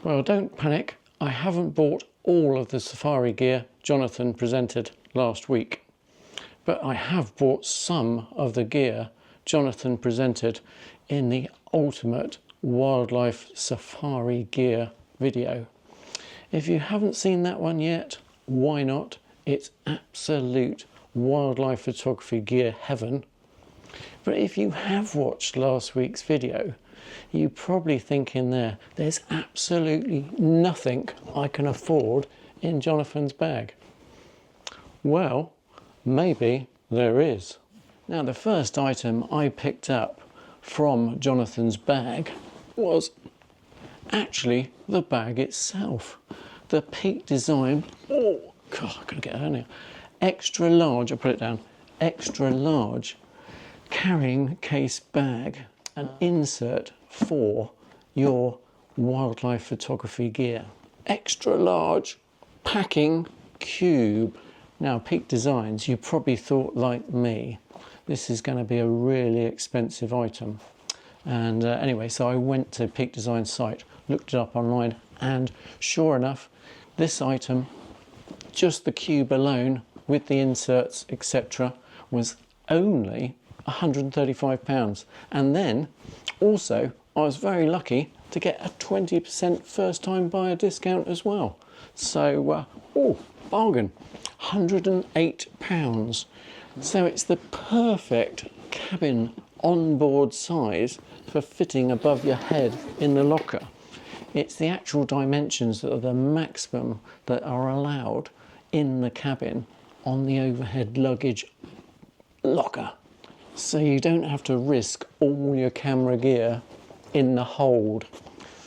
Well, don't panic. I haven't bought all of the safari gear Jonathan presented last week, but I have bought some of the gear Jonathan presented in the ultimate wildlife safari gear video. If you haven't seen that one yet, why not? It's absolute wildlife photography gear heaven. But if you have watched last week's video, you probably think in there, there's absolutely nothing I can afford in Jonathan's bag. Well, maybe there is. Now, the first item I picked up from Jonathan's bag was actually the bag itself. The Peak Design, oh God, I couldn't get it out now. Extra large, I'll put it down, extra large carrying case bag, an insert for your wildlife photography gear. Extra large packing cube. Now, Peak Designs, you probably thought like me, this is going to be a really expensive item. And anyway, so I went to Peak Design's site, looked it up online, and sure enough, this item, just the cube alone with the inserts, etc., was only £135. And then also I was very lucky to get a 20% first time buyer discount as well. So oh, bargain, £108. So it's the perfect cabin onboard size for fitting above your head in the locker. It's the actual dimensions that are the maximum that are allowed in the cabin on the overhead luggage locker. So you don't have to risk all your camera gear in the hold.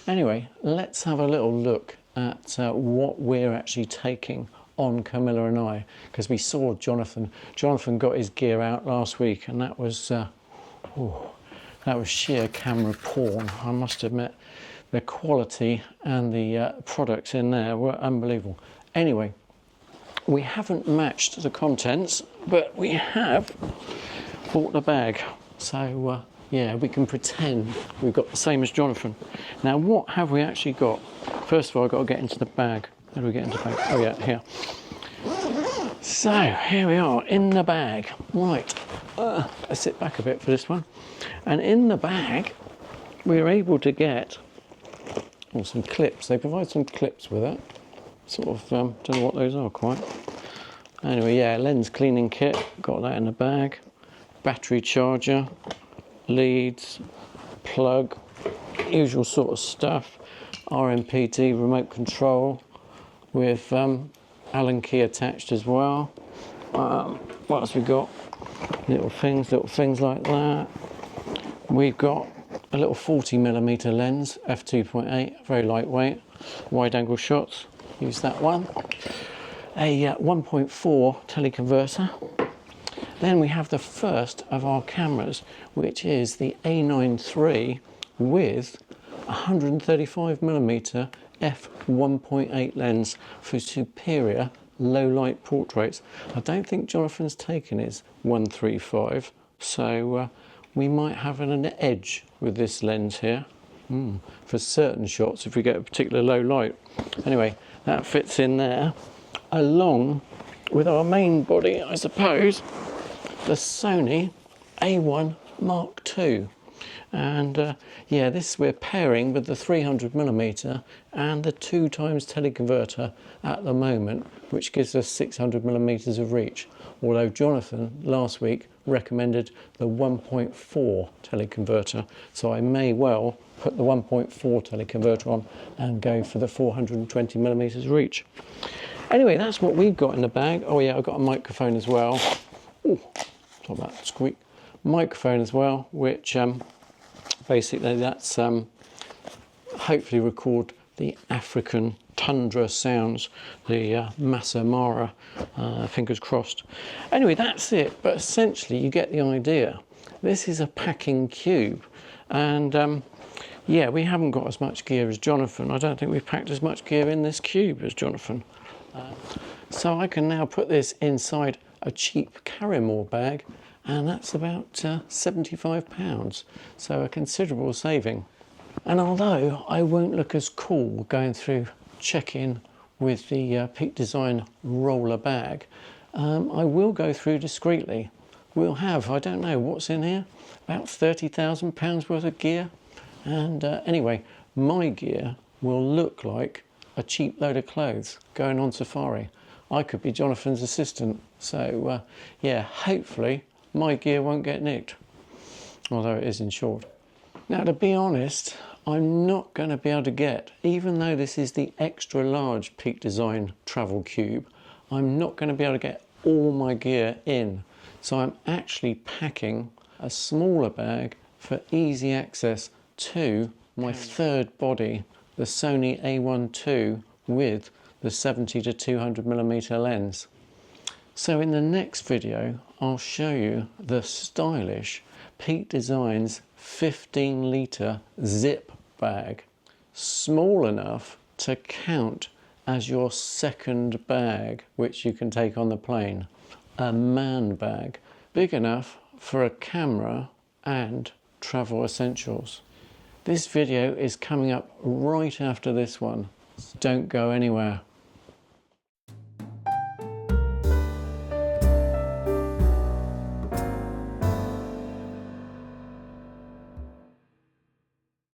Anyway, let's have a little look at what we're actually taking on Camilla and I, because we saw Jonathan. Jonathan got his gear out last week, and that was sheer camera porn. I must admit, the quality and the products in there were unbelievable. Anyway, we haven't matched the contents, but we have bought the bag. So yeah, we can pretend we've got the same as Jonathan. Now, what have we actually got? First of all, I've got to get into the bag. How do we get into the bag? Oh yeah, here. So here we are in the bag. Right, let's sit back a bit for this one. And in the bag, we're able to get some clips. They provide some clips with it. Sort of, don't know what those are quite. Anyway, yeah, lens cleaning kit. Got that in the bag. Battery charger, leads, plug, usual sort of stuff. RMPD remote control with Allen key attached as well. What else we got? Little things like that. We've got a little 40mm lens, f2.8, very lightweight, wide angle shots, use that one. A 1.4 teleconverter. Then we have the first of our cameras, which is the A9 III with 135mm f1.8 lens for superior low light portraits. I don't think Jonathan's taken his 135, so we might have an edge with this lens here for certain shots if we get a particular low light. Anyway, that fits in there along with our main body, I suppose, the Sony A1 II. And yeah, this we're pairing with the 300mm and the 2x teleconverter at the moment, which gives us 600mm of reach. Although Jonathan last week recommended the 1.4 teleconverter, so I may well put the 1.4 teleconverter on and go for the 420mm reach. Anyway, that's what we've got in the bag. Oh yeah, I've got a microphone as well. Ooh, talk about squeak. Microphone as well, which basically that's hopefully record the African tundra sounds, the Massa Mara, fingers crossed. Anyway, that's it, but essentially you get the idea. This is a packing cube, and yeah, we haven't got as much gear as Jonathan. I don't think we've packed as much gear in this cube as Jonathan. So I can now put this inside a cheap Carrymore bag, and that's about £75, so a considerable saving. And although I won't look as cool going through check-in with the Peak Design roller bag, I will go through discreetly. We'll have, I don't know what's in here, about £30,000 worth of gear. And anyway, my gear will look like a cheap load of clothes going on safari. I could be Jonathan's assistant. So yeah, hopefully my gear won't get nicked, although it is insured. Now, to be honest, I'm not going to be able to get, even though this is the extra large Peak Design travel cube, I'm not going to be able to get all my gear in. So I'm actually packing a smaller bag for easy access to my third body, the Sony A1 II with the 70 to 200mm lens. So in the next video, I'll show you the stylish Peak Design's 15-litre zip bag, small enough to count as your second bag, which you can take on the plane. A man bag, big enough for a camera and travel essentials. This video is coming up right after this one. Don't go anywhere.